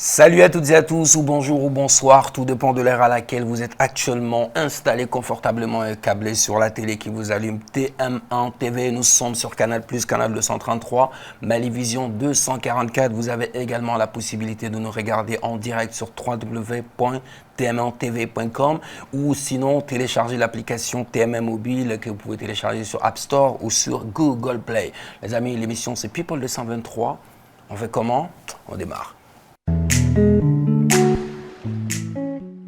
Salut à toutes et à tous, ou bonjour ou bonsoir, tout dépend de l'heure à laquelle vous êtes actuellement installé confortablement et câblé sur la télé qui vous allume TM1 TV. Nous sommes sur Canal+, Canal 233, Malivision 244. Vous avez également la possibilité de nous regarder en direct sur www.tm1tv.com ou sinon télécharger l'application TM1 Mobile que vous pouvez télécharger sur App Store ou sur Google Play. Les amis, l'émission c'est People 223. On fait comment? On démarre.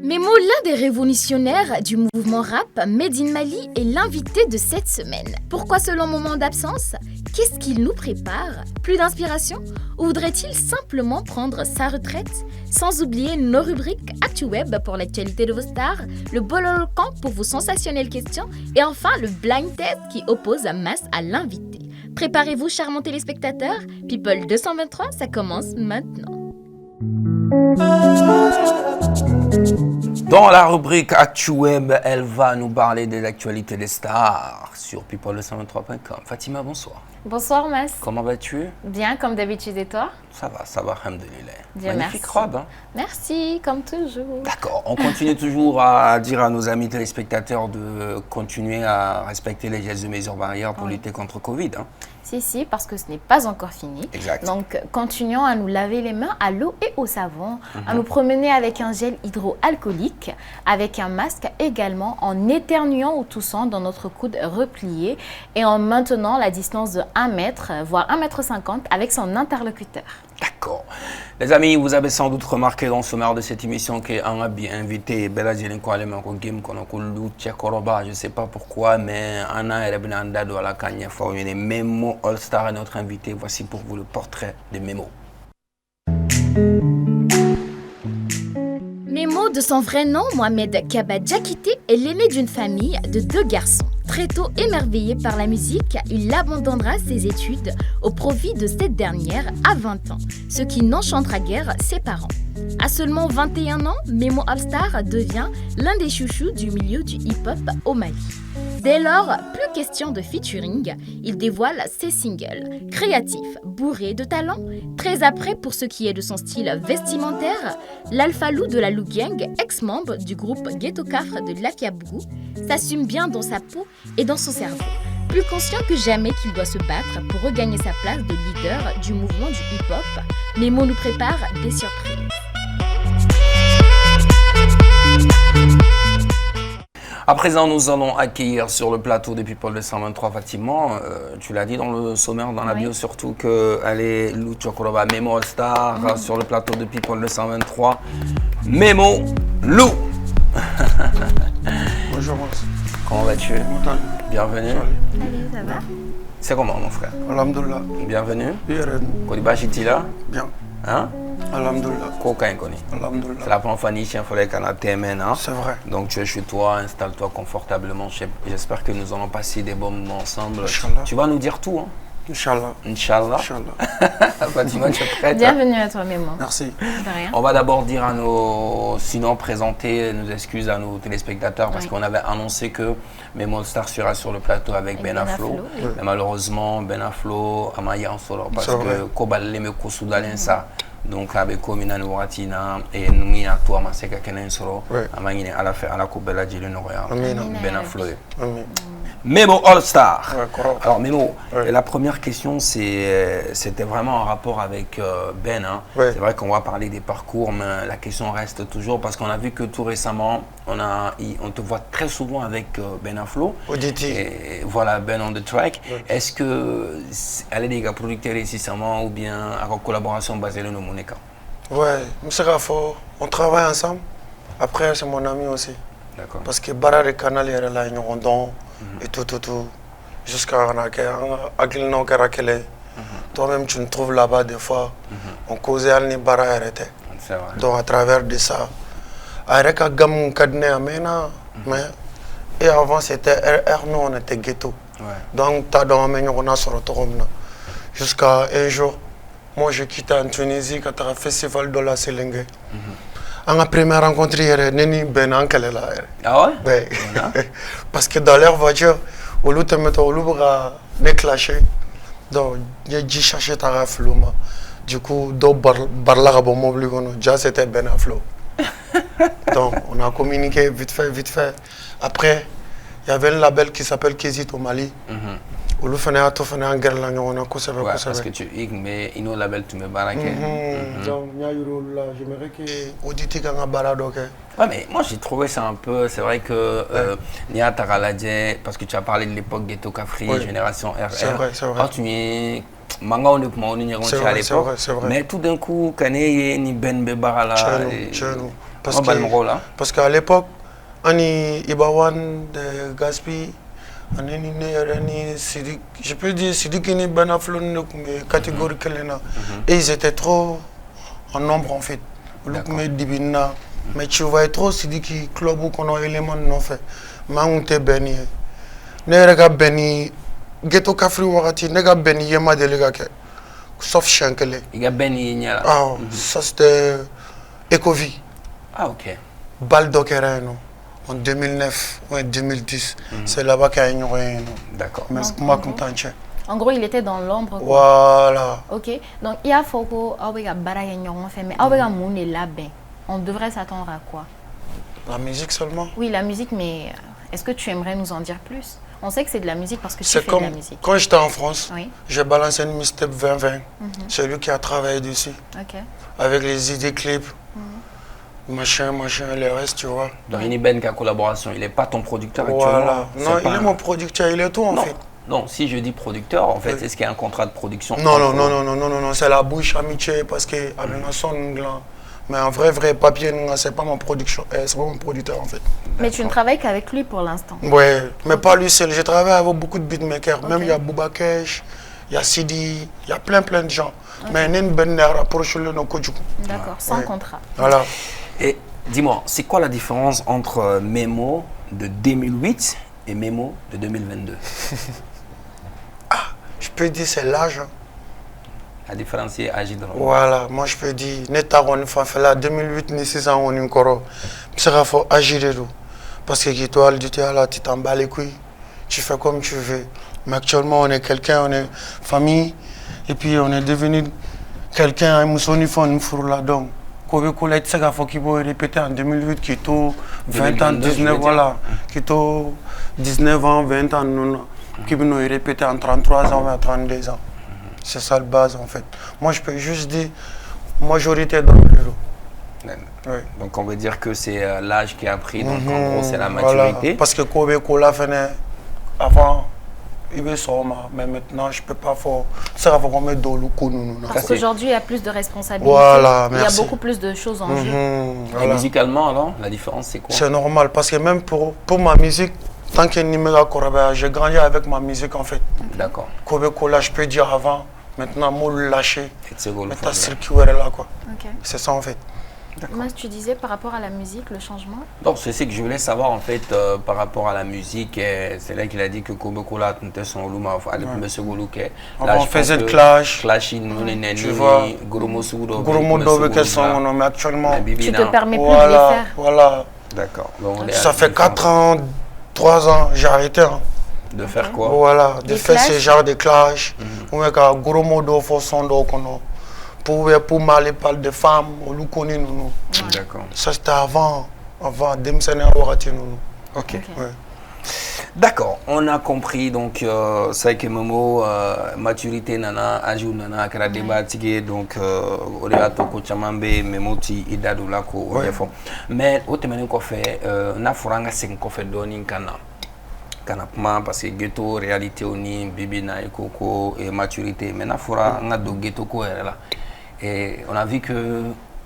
Memo, l'un des révolutionnaires du mouvement rap Made in Mali, est l'invité de cette semaine. Pourquoi ce long moment d'absence? Qu'est-ce qu'il nous prépare? Plus d'inspiration? Ou voudrait-il simplement prendre sa retraite? Sans oublier nos rubriques ActuWeb pour l'actualité de vos stars, le Bololo Camp pour vos sensationnelles questions et enfin le Blind Test qui oppose Mas à l'invité. Préparez-vous, charmants téléspectateurs. People 223, ça commence maintenant. Dans la rubrique ActuWeb, elle va nous parler des actualités des stars sur people223.com. Fatima, bonsoir. Bonsoir Mas. Comment vas-tu? Bien, comme d'habitude, et toi? Ça va, alhamdoulilah. Dieu Magnifique merci. robe, hein? Merci, comme toujours. D'accord, on continue toujours à dire à nos amis téléspectateurs de continuer à respecter les gestes de mesures barrières pour lutter contre Covid. Hein? Si, parce que ce n'est pas encore fini. Exact. Donc, continuons à nous laver les mains à l'eau et au savon, à nous promener avec un gel hydroalcoolique, avec un masque également, en éternuant ou toussant dans notre coude replié et en maintenant la distance de 1 mètre, voire 1,50 m avec son interlocuteur. D'accord. Les amis, vous avez sans doute remarqué dans le sommaire de cette émission qu'on a bien invité Bella Djelinkwalema Game Konokulu Tchekoroba. Je ne sais pas pourquoi, mais Anna Erebnanda de la Kanya Faouyene Memo All Star est notre invité. Voici pour vous le portrait de Memo. Memo, de son vrai nom, Mohamed Kaba Diakité, est l'aîné d'une famille de 2 garçons. Très tôt émerveillé par la musique, il abandonnera ses études au profit de cette dernière à 20 ans, ce qui n'enchantera guère ses parents. À seulement 21 ans, Memo All-Star devient l'un des chouchous du milieu du hip-hop au Mali. Dès lors, plus question de featuring, il dévoile ses singles. Créatif, bourré de talent, très apprêt pour ce qui est de son style vestimentaire, l'Alpha Lou de la Lou Gang, ex-membre du groupe Ghetto Cafre de Lakiabougou, s'assume bien dans sa peau et dans son cerveau. Plus conscient que jamais qu'il doit se battre pour regagner sa place de leader du mouvement du hip-hop, Memo nous prépare des surprises. À présent, nous allons accueillir sur le plateau de People 223 Fatima. Tu l'as dit dans le sommaire, dans la bio surtout, qu'elle est Lou Tchekoroba, Memo All Star sur le plateau de People 223. Memo Lou. Bonjour Mas. Comment vas-tu? Bienvenue. Salut, ça va? C'est comment mon frère? Alhamdulillah. Bienvenue. Bien. Kodibashitila. Bien. Hein? Alhamdulillah. Kokaïnkoni. Alhamdulillah. C'est la première fois que Follek à TMN. Hein? C'est vrai. Donc tu es chez toi, installe-toi confortablement. J'espère que nous allons passer des bons moments ensemble. Inch'Allah. Tu vas nous dire tout, hein? Inch'Allah. Inch'Allah. Inch'Allah. Fatima, tu es prête? Bienvenue à toi, Memo. Merci. De rien. On va d'abord dire à présenter nos excuses à nos téléspectateurs parce qu'on avait annoncé que Memo All Star sera sur le plateau avec Ben Aflo. oui. Mais malheureusement, Ben Aflo a maillé en solo parce que Kobal me Kosudalensa. Donc avec Komina Nouratina et nous à toi Maseka Kenen Soro amangine à la fin à la coupe Bella Djilin Royal Ben Aflo. Memo All Star. Alors Memo, la première question c'était vraiment en rapport avec Ben. Hein. C'est vrai qu'on va parler des parcours, mais la question reste toujours parce qu'on a vu que tout récemment on te voit très souvent avec Ben Aflo. Et voilà Ben on the track. Est-ce que elle est des gars producteurs ici ou bien en collaboration basée sur nos Monica? Ouais, M. Rafo, on travaille ensemble. Après c'est mon ami aussi. D'accord. Parce que Bara de Canal est là, ils ont don. Et tout. Jusqu'à Aglino Karakele. Toi-même, tu nous trouves là-bas des fois. On causait à Nibara arrêté. C'est vrai. Donc, à travers de ça, Areka Gam Kadne Amena. Et avant, c'était RR, nous, on était ghetto. Donc, tu as dans on a sur le jusqu'à un jour, moi, je quitte en Tunisie quand tu as un festival de la Sélingue. On a première rencontre, Neni Benan Kalela. Ah ouais? Parce que dans leur voiture, au lieu de mettre au lieu de clashé, donc j'ai cherché ta rafle. Du coup, déjà c'était Ben Aflo. Donc, on a communiqué vite fait. Après, il y avait un label qui s'appelle Kézit au Mali. Où le fait en guerre là, on a parce que tu mais il nous label tu me baraque. Donc, j'aimerais que auditer quand balado. Ouais, mais moi j'ai trouvé ça un peu, c'est vrai que Nia Taraladje, parce que tu as parlé de l'époque Ghetto Cafri, génération RR. C'est vrai. Ah, tu m'es manga on est à l'époque. Mais tout d'un coup, Kané ni Ben Bebarala. Parce qu'à l'époque, on y Ibawan de Gaspi. Je peux dire Sidik ni Ben Aflo catégorie et ils étaient trop en nombre en fait. Mais tu vois trop Sidiki club où qu'on a élément non fait. Mais on te béni. Ne regarde béni Ghetto Cafri Warati, ne regarde béni Yema Delegake. Sauf Shankele. Il y a béni Nyala. Ah, ça c'était Ecovi. Ah, ok. Baldokereno. En 2009 ou en 2010, c'est là-bas qu'il y a une réunion. D'accord. En gros, il était dans l'ombre. Voilà. Ok. Donc, il y a Foko, mais on devrait s'attendre à quoi? La musique seulement? Oui, la musique, mais est-ce que tu aimerais nous en dire plus? On sait que c'est de la musique parce que tu fais de la musique. Quand j'étais en France, j'ai balancé une mixtape 2020. C'est lui qui a travaillé dessus. Ok. Avec les idées clips. Machin, les restes, tu vois. Donc, il y a Ben qui a collaboration. Il n'est pas ton producteur voilà. actuellement. Non, il est mon producteur, il est tout en fait. Non, si je dis producteur, en fait, est-ce qu'il y a un contrat de production? Non, c'est la bouche amitié parce que mais en vrai papier, c'est pas mon production, c'est pas mon producteur en fait. Mais tu ne travailles qu'avec lui pour l'instant? Ouais, mais pas lui seul. Je travaille avec beaucoup de beatmakers. Même il y a Bouba Kesh, il y a Sidi, il y a plein de gens. Mais il y a une bonne approche le Nokodjou. D'accord, sans contrat. Voilà. Et dis-moi, c'est quoi la différence entre Memo de 2008 et Memo de 2022? Je peux dire c'est l'âge. La différence est âgée dans le Voilà, moi je peux dire, Netaron Fafela 2008, ni 6 ans, on est encore. C'est qu'il faut agir. Parce que toi, tu t'en bats les couilles, tu fais comme tu veux. Mais actuellement, on est quelqu'un, on est famille, et puis on est devenu quelqu'un, un mousson, là donc. Kobe Kola, tu sais qu'il faut qu'il faut répéter en 2008, qui est 20 ans, 19, voilà, qui est 19 ans, 20 ans, non, qui peut répéter en 33 ans, à 32 ans. C'est ça la base en fait. Moi je peux juste dire majorité dans le bureau. Oui. Donc on veut dire que c'est l'âge qui a pris, donc en gros c'est la maturité. Voilà. Parce que Kobe Kola venait avant, il veut ça, mais maintenant je ne peux pas faire. Ça va qu'on mette dans le coup. Parce qu'aujourd'hui il y a plus de responsabilités. Voilà, il y a beaucoup plus de choses en jeu. Et musicalement alors, la différence c'est quoi? C'est normal parce que même pour ma musique, tant qu'il y a j'ai grandi avec ma musique en fait. D'accord. Kobe Kola, je peux dire avant. Maintenant, moi, le lâcher. Maintenant, là, quoi. Okay. C'est ça, en fait. Moi, tu disais par rapport à la musique, le changement? Donc, c'est ce que je voulais savoir, en fait, par rapport à la musique. C'est là qu'il a dit que Kobe Kola, tu son louma, monsieur Goulouke. On faisait de clash. Clash, tu vois. Goromodo, quels sont nos mais actuellement. Tu te permets plus de les faire. Voilà. D'accord. Ça fait 4 ans, 3 ans, j'ai arrêté. De faire quoi? Voilà, de faire ce genre de clash. On a gros modo pour m'aller parler de femmes, on nous connaît nous. D'accord. Ça c'était avant Demsene Warati nous. Ok. D'accord, on a compris donc ça que Momo maturité nana âge nana kara débat donc orea toko chamambe memoti idadula ko defo mais o temene ko fait na furanga 5 ko fait doni kana kuma parce que ghetto réalité oni bibina et coco et maturité mais na fura nga do ghetto ko là et on a vu que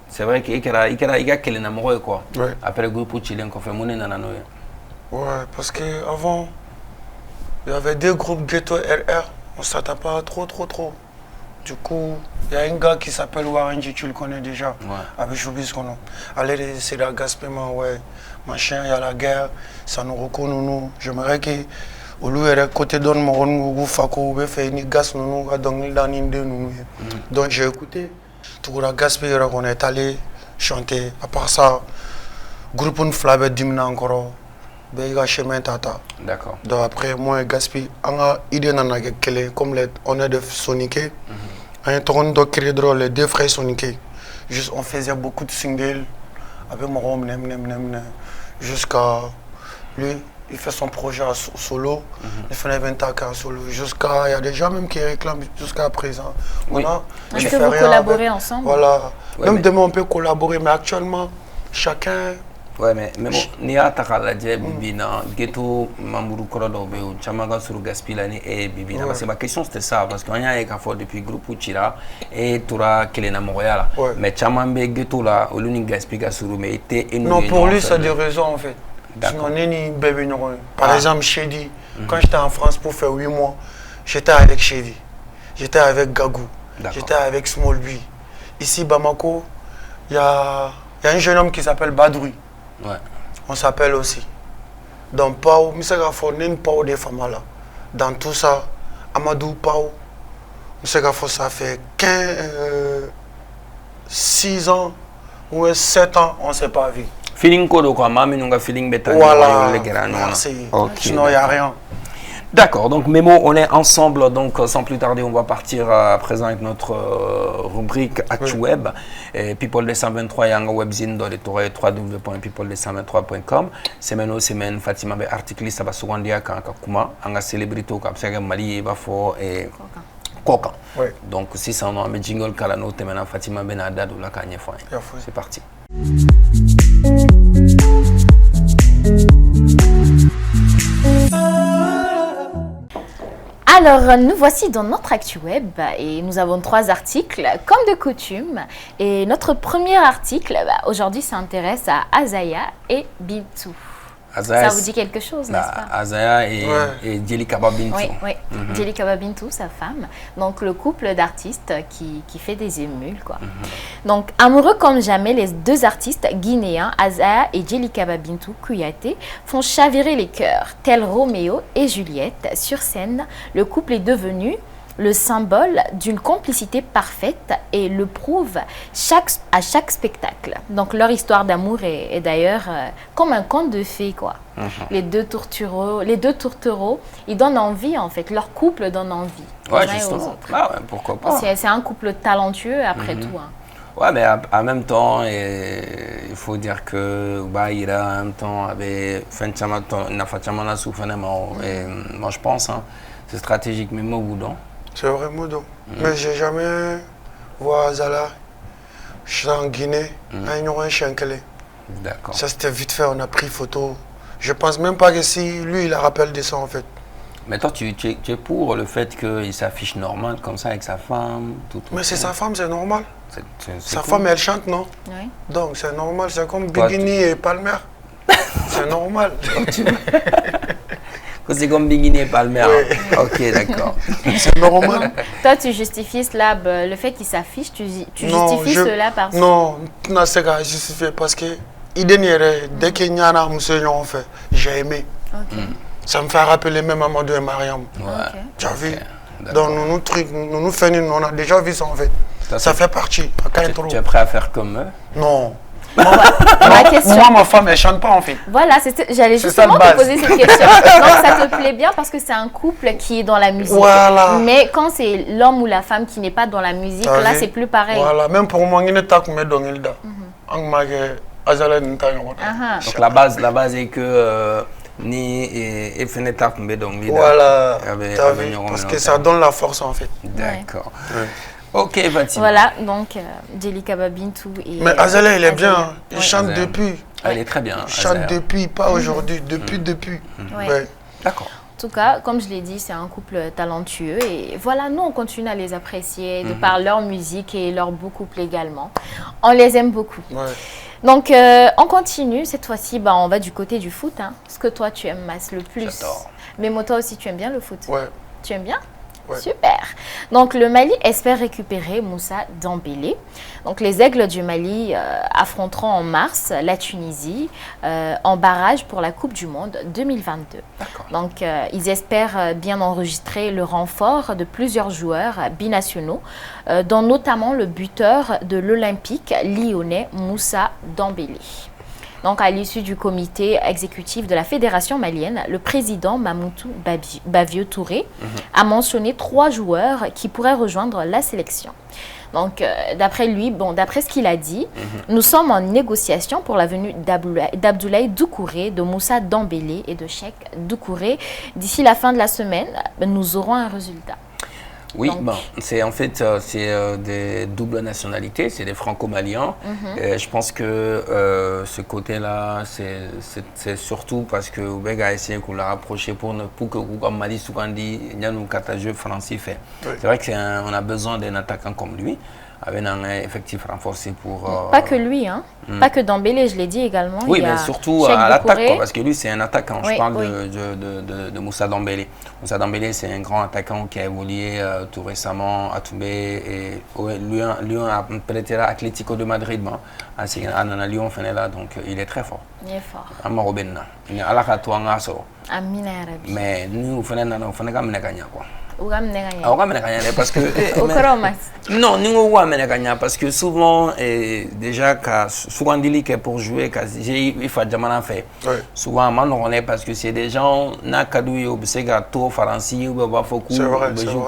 c'est vrai que ikara kelena mo quoi après le groupe chilen ko fait moné nana no. Ouais, parce qu'avant, il y avait 2 groupes ghetto RR, on ne s'attend pas trop. Du coup, il y a un gars qui s'appelle Waranji, tu le connais déjà, avec Choubis qu'on a. Allez, c'est la gaspement, ouais, machin, il y a la guerre, ça nous reconnaît, nous. J'aimerais que, au lieu de côté d'un moron, nous faisons une gaz, nous nous. Donc j'ai écouté, tout le gaspillage qu'on est allé chanter. À part ça, groupe une flamme dimina encore. Chemin tata. D'accord. Donc après moi gaspille on a idée comme on est de soniquer Un tourne de Crédro, les deux frères Soniké. Juste, on faisait beaucoup de singles avec mon rhum, jusqu'à lui, il fait son projet solo, il fait un inventaire solo. Jusqu'à, il y a des gens même qui réclament jusqu'à présent. Oui. Est-ce que vous collaborez ensemble? Voilà. Ouais, même demain, on peut collaborer, mais actuellement, chacun. Ouais, mais ni a takalaje bibina ghetto mamuru korodo be chamaga sur gaspilani et bibina parce que ma question c'était ça parce qu'on y a qu'à faire depuis groupe Uchira et Tora Kelena Montréal mais chamambe ghetto là au l'unique gaspiga sur mais était non pour lui ça a des raisons en fait. Sinon ni bébé non. Par exemple Shady quand j'étais en France pour faire 8 mois j'étais avec Shady, j'étais avec Gagou, j'étais avec Small B. Ici Bamako il y a un jeune homme qui s'appelle Badrui. Ouais. On s'appelle aussi. Donc, Pau, Pau des femmes là. Dans tout ça, Amadou Pau, ça fait 6 ans ou 7 ans, on ne s'est pas vu. Feeling quoi, quoi, mami, nous feeling bêta. Voilà. Merci. Sinon, il n'y a rien. D'accord, donc Mémo, on est ensemble, donc sans plus tarder, on va partir à présent avec notre rubrique ActuWeb. People 223, il y a un webzine dans les tours www.people223.com. Semaine Fatima be article ça va souvent dire quand kuma anga célébrité comme ça Mali va fort et Koka. Donc si ça on a un jingle kalano temena Fatima Benada de la Kanye Fine. C'est parti. Alors, nous voici dans notre ActuWeb et nous avons 3 articles, comme de coutume. Et notre premier article, aujourd'hui, s'intéresse à Azaya et Bintou. Ça vous dit quelque chose, n'est-ce pas? Azaya et Djeli Kaba Bintou. Oui, Djeli Kaba Bintou, sa femme. Donc, le couple d'artistes qui fait des émules, quoi. Donc, amoureux comme jamais, les 2 artistes guinéens, Azaya et Djeli Kaba Bintou Kouyaté, font chavirer les cœurs. Tel Roméo et Juliette, sur scène, le couple est devenu le symbole d'une complicité parfaite et le prouve à chaque spectacle. Donc leur histoire d'amour est d'ailleurs comme un conte de fées, quoi. Les deux tourtereaux, ils donnent envie en fait. Leur couple donne envie. Ouais, justement. Ah ouais, pourquoi pas. C'est un couple talentueux après tout. Hein. Ouais, mais en même temps, il faut dire que il a en même temps avec moi je pense, hein, c'est stratégique, mais moi Boudon. C'est vrai, Moudon. Mais j'ai jamais vu Azala. Je suis en Guinée, un Chenkele. D'accord. Ça c'était vite fait, on a pris photo. Je pense même pas que si lui il a rappelé de ça en fait. Mais toi, tu es pour le fait qu'il s'affiche normal comme ça avec sa femme Mais c'est sa femme, c'est normal. Sa cool. femme, elle chante, non? Oui. Donc c'est normal, c'est comme Bigini et Palmer. C'est normal. C'est comme Bigini et Palmer. Oui. Ok, d'accord. C'est normal. Toi, tu justifies cela, le fait qu'il s'affiche, tu justifies cela par... Non, non, c'est pas justifié parce que dès qu'il y a un monsieur en fait, j'ai aimé. Ça me fait rappeler même Amadou et Mariam. Ouais. Tu as vu? Donc nous faisons, on a déjà vu ça en fait. Ça fait partie. Tu es prêt à faire comme eux? Non. Moi, ma femme, elle chante pas en fait. Voilà, j'allais justement te poser cette question. Donc, ça te plaît bien parce que c'est un couple qui est dans la musique. Voilà. Mais quand c'est l'homme ou la femme qui n'est pas dans la musique, là, c'est plus pareil. Voilà, même pour moi, il n'est pas comme dans l'Ilda. Donc, la base est que ni et Feneta comme dans l'Ilda. Voilà. Parce que ça donne la force en fait. D'accord. Ok, Fatima. Voilà, donc Djeli Kaba Bintou et... Mais Azala, il est bien. Il chante depuis. Elle est très bien. Il chante depuis, pas aujourd'hui. Depuis. Ouais. D'accord. En tout cas, comme je l'ai dit, c'est un couple talentueux. Et voilà, nous, on continue à les apprécier de par leur musique et leur beau couple également. On les aime beaucoup. Ouais. Donc, on continue. Cette fois-ci, on va du côté du foot. Hein. Ce que toi, tu aimes le plus. J'adore. Mais moi, toi aussi, tu aimes bien le foot? Ouais. Tu aimes bien? Ouais. Super. Donc, le Mali espère récupérer Moussa Dembélé. Donc, les Aigles du Mali affronteront en mars la Tunisie en barrage pour la Coupe du Monde 2022. D'accord. Donc, ils espèrent bien enregistrer le renfort de plusieurs joueurs binationaux, dont notamment le buteur de l'Olympique lyonnais Moussa Dembélé. Donc, à l'issue du comité exécutif de la Fédération malienne, le président Mamoutou Bavio Touré a mentionné 3 joueurs qui pourraient rejoindre la sélection. Donc, d'après lui, d'après ce qu'il a dit, nous sommes en négociation pour la venue d'Abdoulaye Doucouré, de Moussa Dembélé et de Cheikh Doucouré. D'ici la fin de la semaine, nous aurons un résultat. Oui, bon, c'est en fait des doubles nationalités, c'est des franco-maliens. Je pense que ce côté-là, c'est surtout parce que Oubeg a essayé de la rapprocher pour que comme Mali Soukandi, Nyanou Katajeu français fait. C'est vrai qu'on a besoin d'un attaquant comme lui, avec un effectif renforcé pour... Pas que lui, hein. Pas que Dembélé, je l'ai dit également. Oui, mais surtout à l'attaque, parce que lui, c'est un attaquant. Je parle de Moussa Dembélé. Moussa Dembélé, c'est un grand attaquant qui a évolué tout récemment à Toubé. Et lui a prêté à Atlético de Madrid, à Lyon, donc il est très fort. Il est fort. Mais nous, on fait quoi. Parce que non, nous parce que souvent déjà souvent dit que pour jouer il faut jamais faire. Souvent on est parce que c'est des gens na kadouille au Segato français ou ba foku jouer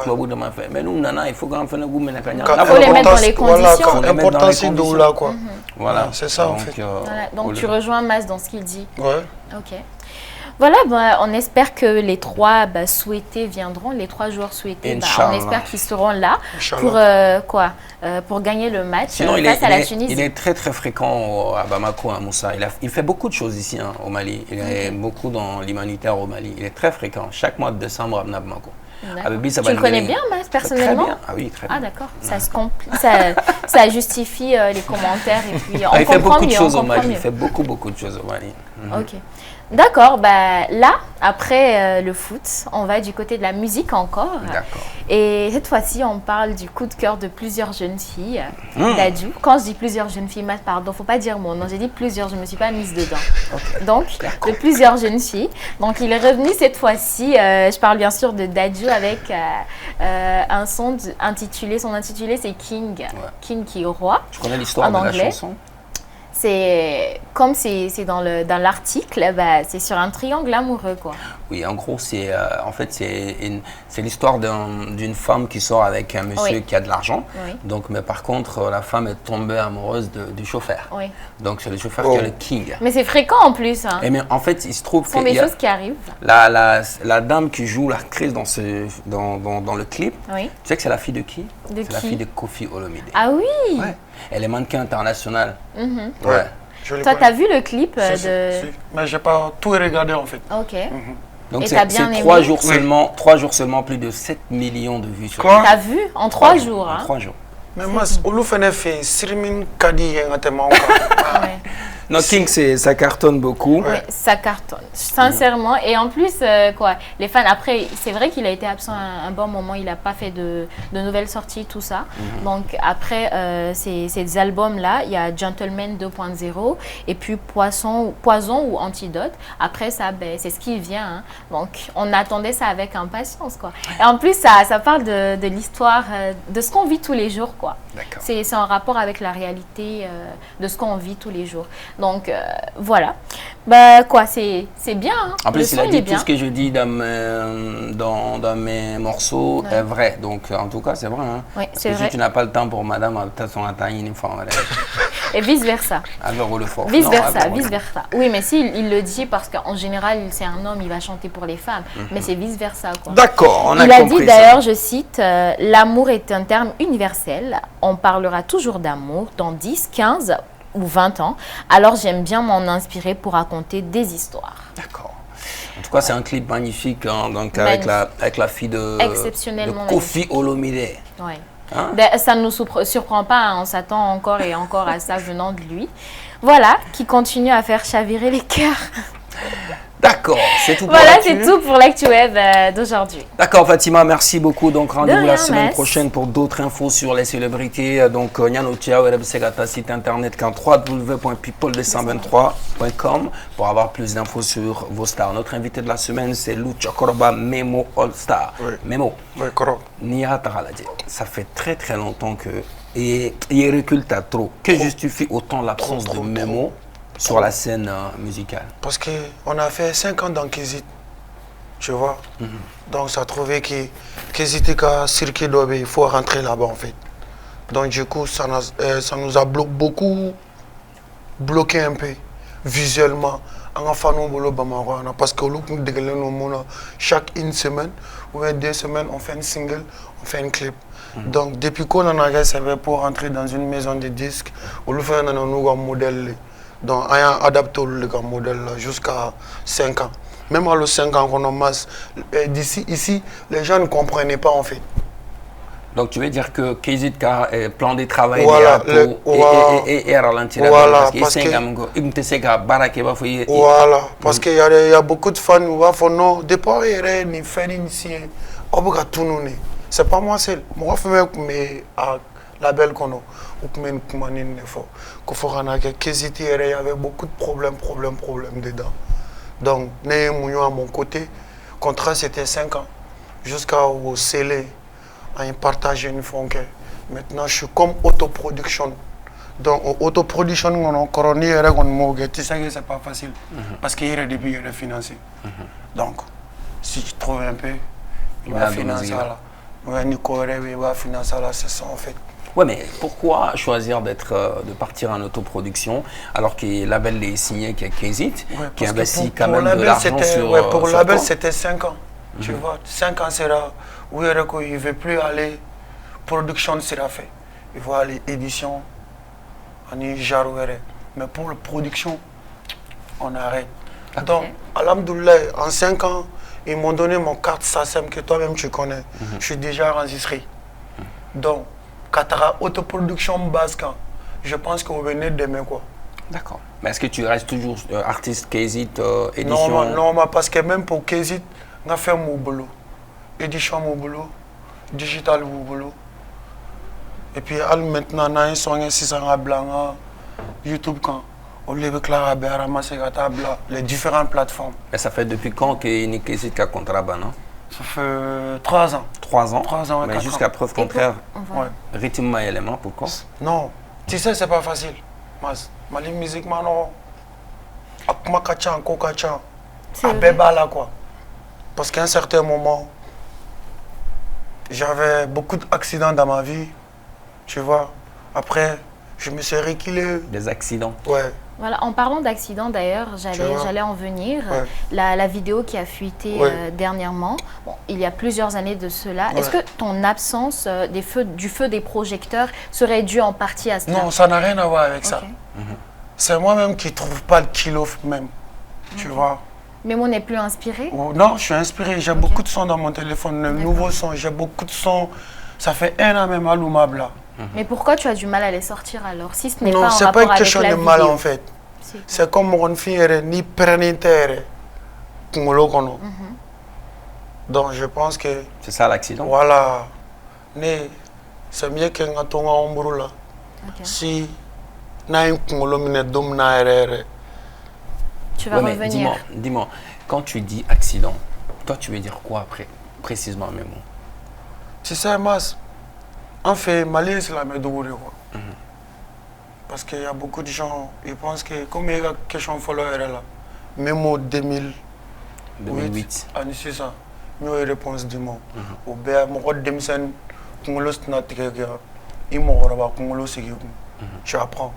club de faire. Mais nous nana il faut qu'on fasse nous menakanya. Il faut les mettre dans les conditions. L'important c'est d'où là quoi. Voilà, c'est ça en fait. Donc tu rejoins Mas dans ce qu'il dit. Ouais. OK. Voilà, on espère que les 3 souhaités viendront, les 3 joueurs souhaités. On espère qu'ils seront là pour pour gagner le match. Sinon, face à la Tunisie. Il est très très fréquent à Bamako, à Moussa. Il fait beaucoup de choses ici au Mali. Il est beaucoup dans l'humanitaire au Mali. Il est très fréquent. Chaque mois de décembre à Bamako. Tu le connais bien, Mas, personnellement? Très bien. Ah oui, très bien. Ah d'accord, ça justifie les commentaires et puis on il fait beaucoup de choses au Mali. Mieux. Il fait beaucoup de choses au Mali. Ok. D'accord, là, après le foot, on va du côté de la musique encore. D'accord. Et cette fois-ci, on parle du coup de cœur de plusieurs jeunes filles d'Adjou. Quand je dis plusieurs jeunes filles, pardon, faut pas dire mon nom, j'ai dit plusieurs, je me suis pas mise dedans. Okay. Donc, de plusieurs jeunes filles. Donc, il est revenu cette fois-ci, je parle bien sûr de Dadju avec un son intitulé, c'est King, King qui est roi. Je connais l'histoire de la chanson. C'est comme c'est dans l'article, c'est sur un triangle amoureux quoi. Oui, en gros c'est l'histoire d'une femme qui sort avec un monsieur qui a de l'argent. Oui. Donc mais par contre la femme est tombée amoureuse du chauffeur. Oui. Donc c'est le chauffeur qui est le king. Mais c'est fréquent en plus. Hein. Et mais en fait il se trouve que des choses qui arrivent. La dame qui joue l'actrice dans le clip. Oui. Tu sais que c'est la fille de qui? C'est la fille de Koffi Olomide. Ah oui. Ouais. Elle est mannequin international. Ouais. Toi, t'as vu le clip si. Mais j'ai pas tout regardé en fait. Ok. Donc c'est 3 jours seulement, 3 jours seulement, plus de 7 millions de vues sur T'as vu en 3 jours. En 3 jours. Mais moi, Olu fait streaming Kadi Non, King, ça cartonne beaucoup. Oui, ça cartonne, sincèrement. Et en plus, les fans, après, c'est vrai qu'il a été absent un bon moment, il n'a pas fait de nouvelles sorties, tout ça. Donc après ces albums-là, il y a Gentleman 2.0 et puis Poison ou Antidote. Après ça, c'est ce qui vient. Hein. Donc on attendait ça avec impatience. Et en plus, ça parle de l'histoire, de ce qu'on vit tous les jours. C'est en rapport avec la réalité de ce qu'on vit tous les jours. Donc voilà, c'est bien. Hein. En plus, il a dit tout ce que je dis dans mes morceaux est vrai. Donc en tout cas, c'est vrai. Hein. Oui, c'est vrai. Si tu n'as pas le temps pour madame, tu as son uniforme. Et vice versa. Alors le fort. Vice versa. Oui, mais si il le dit parce qu'en général, c'est un homme, il va chanter pour les femmes. Mais c'est vice versa. D'accord. Il a dit d'ailleurs, je cite, l'amour est un terme universel. On parlera toujours d'amour dans 10, 15 ou 20 ans. Alors j'aime bien m'en inspirer pour raconter des histoires. D'accord. En tout cas, c'est un clip magnifique, hein, donc avec la fille de Koffi Olomide. Oui. Hein? Ça ne nous surprend pas, hein, on s'attend encore et encore à ça venant de lui. Voilà, qui continue à faire chavirer les cœurs. D'accord, c'est tout pour voilà, c'est tout pour l'actu web d'aujourd'hui. D'accord, Fatima, merci beaucoup. Donc, rendez-vous la semaine prochaine pour d'autres infos sur les célébrités. Donc, Nyano Tiao et Segata, site internet www.people223.com pour avoir plus d'infos sur vos stars. Notre invité de la semaine, c'est Lucha Koroba Memo All Star. Oui. Memo, Nia Taraladi, ça fait très très longtemps que il recule trop. Que justifie autant l'absence de Memo sur la scène musicale? Parce qu'on a fait 5 ans dans Kézit, tu vois. Donc ça a trouvé que Kézit est circuit d'Obé, il faut rentrer là-bas en fait. Donc du coup, ça nous a beaucoup bloqué un peu, visuellement. Parce que chaque une semaine ou 2 semaines, on fait une single, on fait un clip. Donc depuis qu'on en a servi pour rentrer dans une maison de disques, on fait un modèle. Donc on a adapté le modèle jusqu'à 5 ans. Même à los 5 ans qu'on a masse, ici, les gens ne comprenaient pas en fait. Donc tu veux dire que Kézit a plan de travail voilà, et ralentir voilà, parce qu'il parce qu'il y a beaucoup de fans qui vont non départ il ni fait ici obuga tunune c'est pas moi seul moi fais mais à la belle qu'on a ou même kumanine faut qu'il faut que Kézit il y avait beaucoup de problèmes dedans. Donc né à mon côté contrat c'était 5 ans jusqu'au scellé. À partager une fois. Maintenant, je suis comme autoproduction. Donc, autoproduction, on a encore ni tu sais que c'est pas facile. Parce qu'il y a des débits financiers. Donc, si tu trouves un peu, il va financer là. Il va financer là, c'est ça en fait. Ouais, mais pourquoi choisir de partir en autoproduction alors que le label est signé avec Kézit, qui investit quand même de l'argent sur pour le label, c'était 5 ans. Tu vois, 5 ans, c'est là. Oui, il ne veut plus aller, production sera fait. Il va aller édition, mais pour la production, on arrête. Okay. Donc, alhamdoulilah, en 5 ans, ils m'ont donné mon carte SACEM que toi-même tu connais. Je suis déjà enregistré. Donc, Katara autoproduction basque, je pense que vous venez demain quoi. D'accord. Mais est-ce que tu restes toujours artiste Kézit, édition? Non, parce que même pour Kézit, on a fait mon boulot. Édition mon boulot, digital mon boulot. Et puis maintenant, on a un son 600 blanc, YouTube quand on les déclare les différentes plateformes. Et ça fait depuis quand que Kézit a contrat, non? Ça fait 3 ans. 3 ans? 3 ans, mais jusqu'à preuve contraire, rythme et élément, pourquoi? Non, tu sais, c'est pas facile. Ma musique, non. Akuma kachan, kokachan. Abeba là quoi. Parce qu'à un certain moment, j'avais beaucoup d'accidents dans ma vie, tu vois. Après, je me suis reculé. Des accidents? Ouais. Voilà, en parlant d'accidents d'ailleurs, j'allais en venir. Ouais. La vidéo qui a fuité dernièrement, bon, il y a plusieurs années de cela. Est-ce que ton absence du feu des projecteurs serait due en partie à cela? Non, ça n'a rien à voir avec ça. C'est moi-même qui ne trouve pas le kilo même, tu vois. Mais moi, on n'est plus inspiré? Non, je suis inspiré. J'ai beaucoup de sons dans mon téléphone, de nouveaux sons. J'ai beaucoup de sons. Ça fait 1 an même à l'Oumabla. Mais pourquoi tu as du mal à les sortir alors, si ce n'est pas en rapport avec la vidéo? Non, c'est pas une question de mal en fait. C'est comme mon fille ni prénitaire. Donc je pense que... C'est ça l'accident? Voilà. Mais c'est mieux qu'un aton en brûle. Si n'a un congolomine d'homme n'a tu vas revenir. Dis-moi, quand tu dis accident, toi tu veux dire quoi après, précisément même? Tu sais, Mas, en fait, Mali, c'est la médoure. Parce qu'il y a beaucoup de gens, ils pensent que, comme il y a une question follower là, même au 2008, c'est ça, il y a une réponse du monde. Au béa, mon démission, Congolo, c'est notre il m'a Congolo, c'est tu apprends.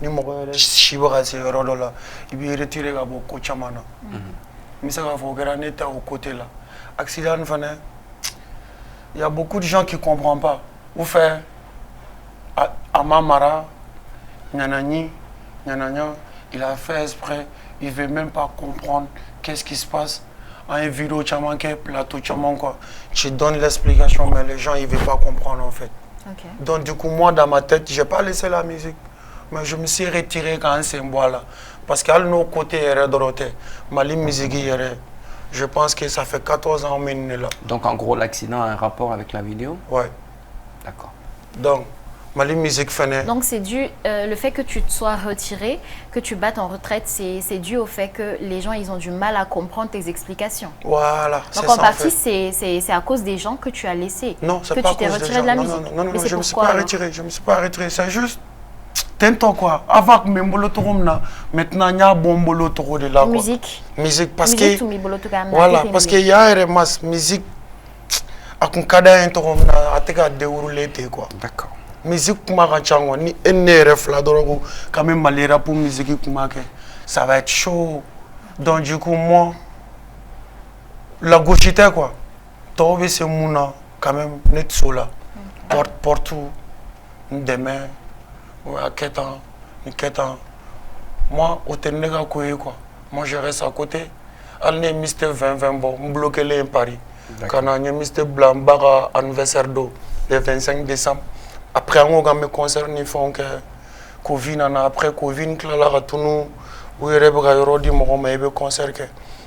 Ni mɔgɔ sibara se yɔrɔ dɔ la I b'i retirer ka bɔ ko caman na n bɛ se k'a fɔ o kɛra ne ta o côté là accident fana il y a beaucoup de gens qui comprennent pas ou fait à Mamara Nyanani Nyananya il a fait exprès il veut même pas comprendre qu'est-ce qui se passe en une vidéo caman kɛ plateau caman quoi tu donnes l'explication mais les gens ils veulent pas comprendre en fait donc du coup moi dans ma tête j'ai pas laissé la musique. Mais je me suis retiré quand c'est là. Parce qu'à nos côtés, Mali musique, je pense que ça fait 14 ans qu'on est là. Donc en gros, l'accident a un rapport avec la vidéo? Ouais. D'accord. Donc, Mali musique fait. Donc c'est dû, le fait que tu te sois retiré, que tu battes en retraite, c'est dû au fait que les gens ils ont du mal à comprendre tes explications. Voilà. Donc en partie, c'est à cause des gens que tu as laissés. Non, c'est pas à cause des gens. Que tu t'es retiré de la musique. Non, je ne me suis pas retiré. Je me suis pas retiré. C'est juste... Tento quoi. Avant que mes bolo maintenant il y a bon bolo de là. Musique. Musique parce musique que voilà parce qu'il y a une musique à qu'on kada a teka déroulé quoi. D'accord. Musique kuma kachango ni ene refla dorogo quand même malera pour musique kuma que ça va être chaud. Donc du coup moi la gauchité quoi. Toi c'est mouna quand même net sola. Porte tout demain. Ouais, à quel temps, moi, au Ténéga, quoi. Moi, je reste à côté. Allez, Mister 20-20, bon, bloquer les Paris. Quand on a Mister Blanc, baga anniversaire d'eau, le 25 décembre. Après, on a mes concerts, ils font que Covid, après Covid, là, tout nous, où il y a des concerts.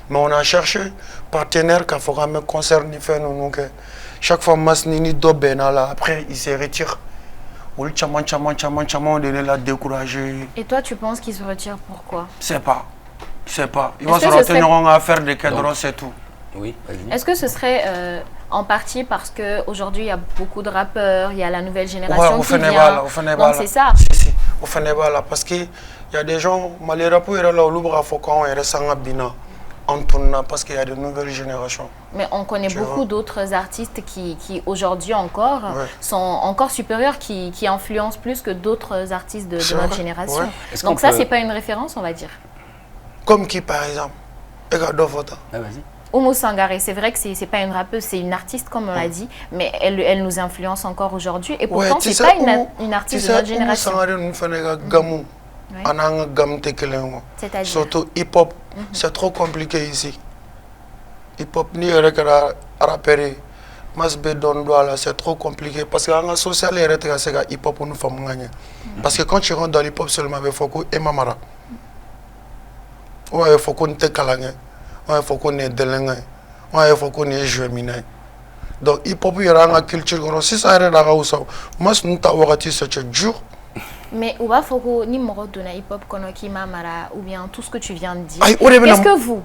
Mais on a cherché partenaire qui a fait mes concerts, ils font que chaque fois, Mas Nini Dobena, là, après, il se retire. On l'a découragé. Et toi, tu penses qu'il se retire pourquoi? C'est pas. Il va se retenir en affaire de cadre, c'est tout. Oui, vas-y. Est-ce que ce serait en partie parce qu'aujourd'hui, il y a beaucoup de rappeurs, il y a la nouvelle génération qui vient. Donc c'est ça. Si, au Fénéval, parce qu'il y a des gens, les rappeurs, ils sont là, en tournant parce qu'il y a de nouvelles générations. Mais on connaît beaucoup d'autres artistes qui aujourd'hui encore sont encore supérieurs, qui influencent plus que d'autres artistes de notre génération. Donc ça, c'est pas une référence, on va dire. Comme qui, par exemple? Regarde Dovota. Ah, vas-y. Oumou Sangaré, c'est vrai que c'est pas une rappeuse, c'est une artiste comme on l'a dit, mais elle nous influence encore aujourd'hui. Et pourtant, c'est pas une artiste de notre génération. C'est-à-dire surtout hip-hop, c'est trop compliqué ici. Hip-hop, ni rapper, c'est trop compliqué. Parce que dans social, c'est hip-hop pour nous faire gagner. Parce que quand tu rentres dans l'hip-hop seulement, il faut qu'on ait mamara. Il faut qu'on ait kalangé. Il faut qu'on ait delengé. Il faut qu'on ait joué miné. Donc hip-hop, il y a une culture. Si ça est là, moi, nous t'avons dit ce jour. Mais ou faut ni moro de hip-hop konoki mamara ou bien tout ce que tu viens de dire. Qu'est-ce que vous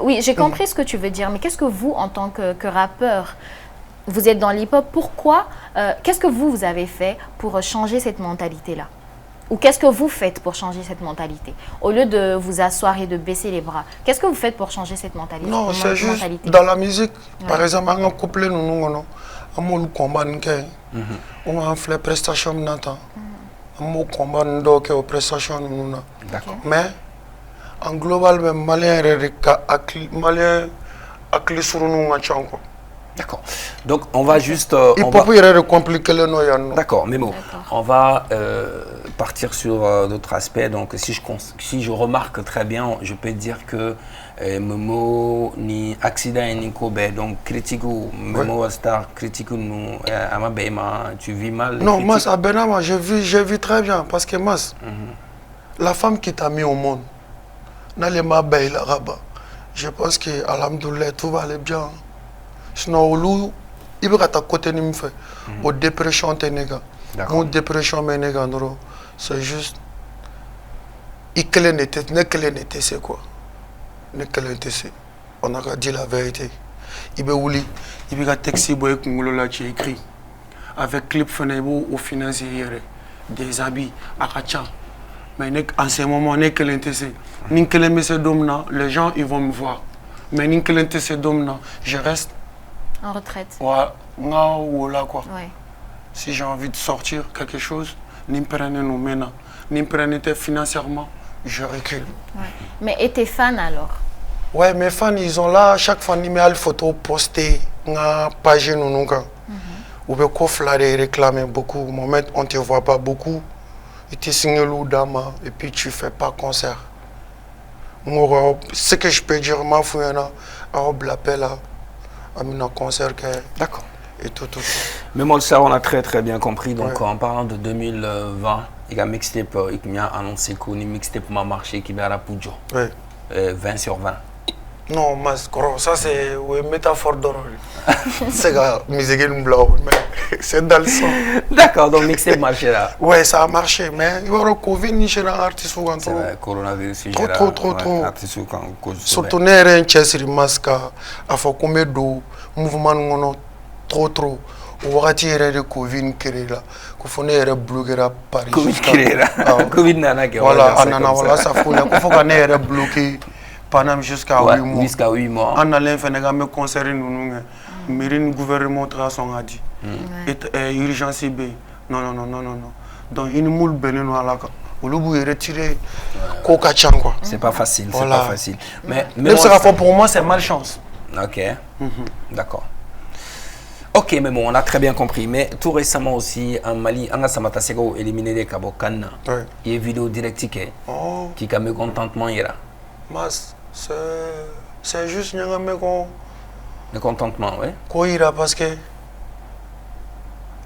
oui, j'ai compris ce que tu veux dire, mais qu'est-ce que vous, en tant que rappeur, vous êtes dans l'hip-hop, pourquoi qu'est-ce que vous avez fait pour changer cette mentalité-là? Ou qu'est-ce que vous faites pour changer cette mentalité? Au lieu de vous asseoir et de baisser les bras, qu'est-ce que vous faites pour changer cette mentalité? Non, c'est juste dans la musique. Par exemple, on a couplé nous, on a combat, on a fait prestation maintenant. On combat aux prestations. Mais en global, même Malien a clé sur nous. D'accord. Donc on va juste. Il peut compliquer le noyau. D'accord, Mémo. On va partir sur d'autres aspects. Donc si je remarque très bien, je peux dire que Mémo ni accident ni Kobe, donc critique ou Mémo Star critique nous Amabema, tu vis mal. Non, moi à Benama, je vis très bien parce que moi, la femme qui t'a mis au monde, n'allez ma belle là-bas. Je pense que alhamdoulilah tout va aller bien. Sinon, il va être à côté de nous. Aux dépressions, mon dépression, c'est juste. C'est quoi? On a dit la vérité. Il va être taxi boy qui écrit. Avec clip au financier, des habits, à Kacha. Mais en ce moment, les gens ils vont me voir. Mais je reste. En retraite. Ouais, quoi. Si j'ai envie de sortir quelque chose, ni me financièrement, je recule. Mais et tes fans alors? Ouais, mes fans, ils ont là, chaque fois, ils mettent une photo postée, na page nous. Ou bien qu'on réclamer beaucoup. Au moment on ne te voit pas beaucoup. Et tu signes l'oudama et puis tu fais pas concert. Ce que je peux dire, ma fouille, l'appel à un concert. D'accord. Et tout. Mais moi, ça, on a très bien compris. Donc, en parlant de 2020, il y a un mixtape qui a annoncé qu'on mixtape m'a marché qui va à la Pujo. 20 sur 20. Non, ça c'est une métaphore d'or. C'est la musique blanc, mais c'est dans le son. D'accord, donc mixtape marché là. Ouais, ça a marché, mais il y aura Covid, il y a un artiste ou un trop. Coronavirus, trop. Surtout, il y a un masque, il faut qu'on mette du mouvement trop. o wagati yɛrɛ de Covid créé la ko fo ne yɛrɛ bloqué ra Paris. Covid créé la. Covid nana kɛ. Voilà, a nana wala sa fo ne ko fo ka ne yɛrɛ bloqué pendant jusqu'à 8 mois. Jusqu'à 8 mois. An nalen fɛnɛ ka mɛ concert ninnu kɛ. Mairie ni gouvernement taga sɔn ka di. Urgence bɛ yen. Non. Donc il nous bɛnnen don a la kan. Olu b'u retirer ko ka ca quoi. C'est pas facile, c'est pas facile. Mais pour moi c'est malchance. OK. D'accord. OK, mais bon, on a très bien compris. Mais tout récemment aussi, en Mali, on a Samatasego éliminé les Kabokana. Il y a une vidéo directe qui a mis contentement. Mas, c'est juste le contentement, oui. Quoi parce que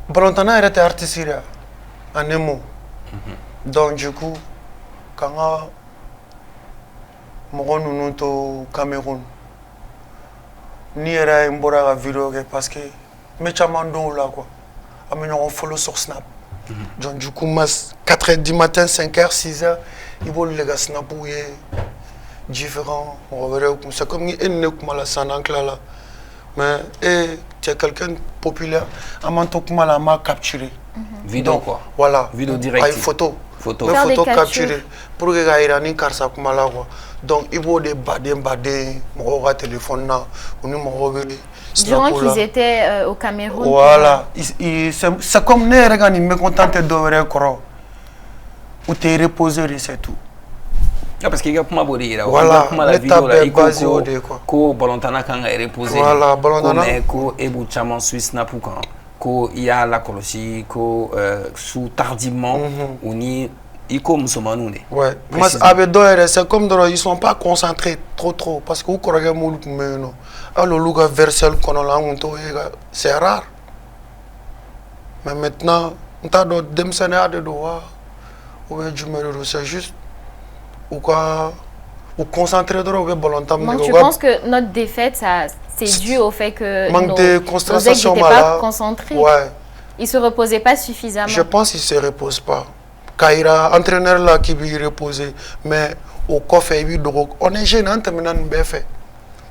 Brantana était artiste en émo. Donc du coup, quand on est au Cameroun, ni era imbora la vidéo parce que mais chamando là quoi. Ami on follow sur Snap. Donc du coup mas 4h du matin, 5h, 6h, ils vont les gars Snap où est différent. C'est comme une la sanancle là. Mais tu es quelqu'un de populaire, à mon tour m'a capturé. Vidéo quoi. Voilà. Vidéo directe. Photo. Photo capturée pour que les karsa kuma là quoi. Donc il faut des badin mon téléphone là, durant qu'ils étaient au Cameroun. Voilà, c'est comme ne regarde me contente de vrai corps. Ou te reposer c'est tout. Parce qu'il y a kuma bori là. Voilà, la vidéo là il quoi. Ko balontana kan reposer. Voilà, balontana. Ko ebu chaman Suisse na pour quand. Ko il y a la colonie ko sous tardivement on y comme somanoune. Ouais. Mas c'est comme ils sont pas concentrés trop parce que vous croyez moulu mais non. Alors le versel qu'on a c'est rare. Mais maintenant on t'a donné des scénarios de doigts ou du mérite c'est juste ou quoi ou concentrer trop ou volontairement. Donc tu penses que notre défaite ça c'est dû au fait que manque de concentration n'étaient pas concentrés. Ouais. Ils se reposaient pas suffisamment. Je pense qu'ils se reposent pas. Kaira entraîneur là qui veut reposer mais au coffre on est jeune en terminant bien fait.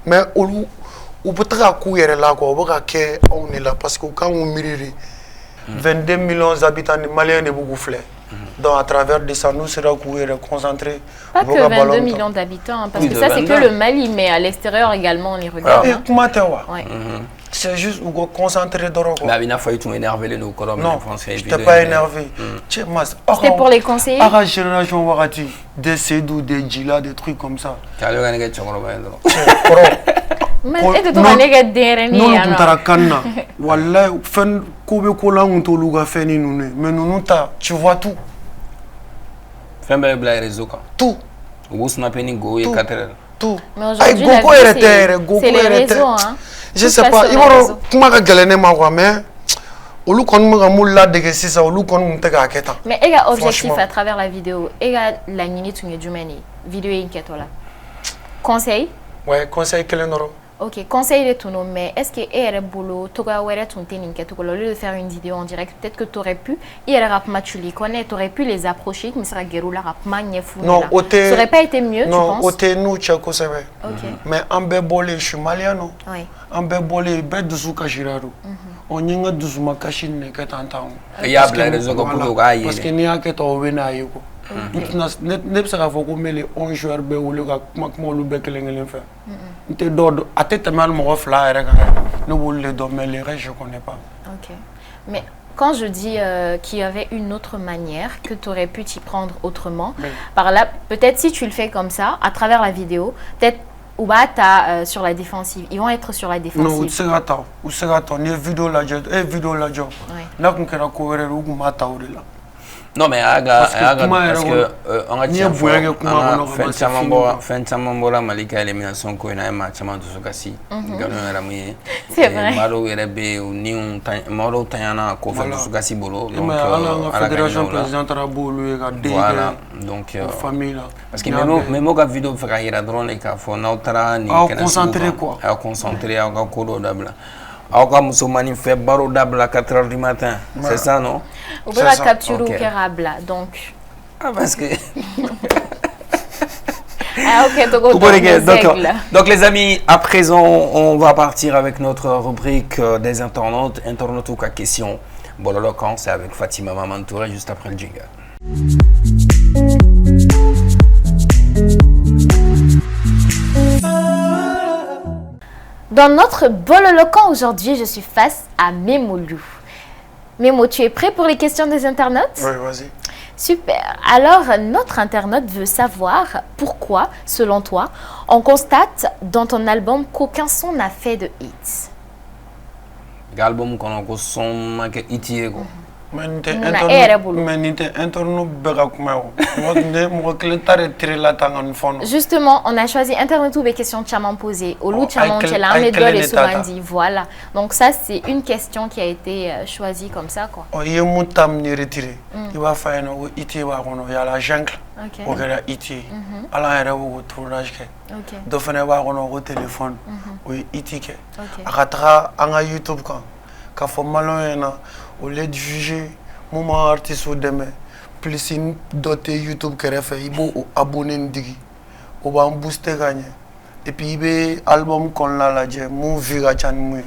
Mais ou peut-être courir là quoi, on est là parce que quand on mire 22 millions d'habitants maliens de beaucoup fleurs. Donc à travers des ça nous sera courir concentré. Pas que 22 millions d'habitants parce que ça c'est que le Mali mais à l'extérieur également on les regarde. C'est juste ou concentrer dans mais il a fallu tout énerver nos colonnes. Non, je n'étais pas énervé. C'était pour les conseillers. À la génération Warati, des Sédou, des Djila, des trucs comme ça. Mais est-ce que tu as des non, tu t'as canna. Wallah, fin kobe kola on to luga feni nous mais nous tu vois tout. Fin bel bla réseau quoi. Tout. Vous snappez ni go et 4h. Tout. Mais aujourd'hui c'est les réseaux hein. Je sais pas, il va comment ka galene ma quoi mais olu kon mo ga mulla de que c'est ça olu kon mo te ga keta. Mais il y a objectif à travers la vidéo. Il y a la nini tu du mani vidéo inquiétola. Conseil? Ouais, conseil quel est Ok, conseil de tout nom, mais est-ce que est boulot, tu aurais ton ténin au lieu de faire une vidéo en direct, peut-être que tu aurais pu, il y a rap tu les connais, tu aurais pu les approcher, mais ça la rap fou. Non, ça aurait pas été mieux, tu penses? Non, au nous tchako c'est vrai. Ok. Mais en bébolé, je suis malien non. Oui. En bébolé, bête de sous kashiraru. On y a 12 mois kashine que t'entends. Il y a plein de raisons pour le parce que n'y a que ton venaille quoi. Ne pas savoir comment les 11 joueurs be ou le gars comment le bec l'engagement fait. Te dodo à tête mal mon reflet ne vous le donner les restes je connais pas. Ok. Mais quand je dis qu'il y avait une autre manière que tu aurais pu t'y prendre autrement, par là peut-être si tu le fais comme ça à travers la vidéo, peut-être ou bah t'as sur la défensive, ils vont être sur la défensive. Non, ou c'est gâteau, ni vidéo là, vidéo là, là qu'on peut courir ou mata ou là. Non mais parce que on a dit fin chamambola malika élimination ko ina ma chama to sokasi gano era muye c'est vrai malo erebe ni un malo tayana ko fa sokasi bolo donc la fédération présidente rabolu et ga voilà donc famille là parce que même ga vidéo fa ga ira drone ka fo na utara ni kana concentrer quoi à concentrer à ga kodo dabla Aouka Moussoumani fait baro d'able à 4h du matin, c'est ça non? On peut la capturer au Kerabla, donc. Ah parce que... Ah, ok, donc les amis, à présent, on va partir avec notre rubrique des internautes. Internautes ou quoi question. Bololokan, c'est avec Fatima Mamantouré juste après le jingle. Dans notre Bololokan aujourd'hui, je suis face à Memolou. Memo, tu es prêt pour les questions des internautes? Oui, vas-y. Super. Alors, notre internaute veut savoir pourquoi, selon toi, on constate dans ton album qu'aucun son n'a fait de hits. L'album qu'on a son hit. Mais justement, on a choisi Internet ou des questions que tu m'as posées. Au lieu de voilà. Donc ça, c'est une question qui a été choisie comme ça, quoi. Il va faire il y a la jungle, il y a la IT, il y a le tournage, il y a le téléphone, il y a YouTube, il y a au lieu de juger mon artiste ou demain plus une doté YouTube qui a fait il faut abonner digi ou va booster gagner et puis il album qu'on l'a là j'ai mon viga chan moi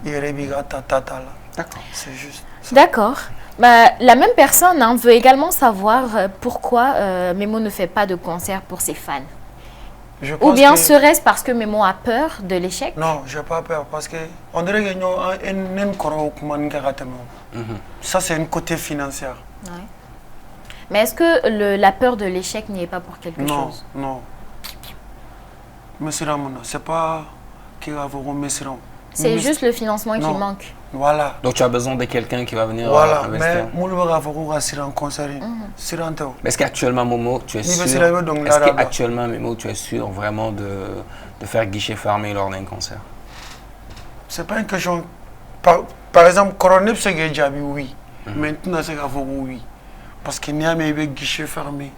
il rebiga tata là d'accord c'est juste d'accord. Bah, la même personne veut également savoir pourquoi Memo ne fait pas de concert pour ses fans. Ou bien serait-ce parce que Memo a peur de l'échec? Non, je n'ai pas peur parce que on dirait que nous avons ça c'est un côté financier. Ouais. Mais est-ce que la peur de l'échec n'y est pas pour quelque chose? Non. Mais c'est pas qu'il va avoir un c'est juste le financement qui manque. Voilà. Donc tu as besoin de quelqu'un qui va venir investir. Mais est-ce qu'actuellement Momo, tu es sûr? Est-ce qu'actuellement Momo, tu es sûr vraiment de faire guichet fermé lors d'un concert? C'est pas une question. Par exemple, Coronel c'est déjà oui. Maintenant c'est oui. Parce qu'il n'y a pas de guichet fermé.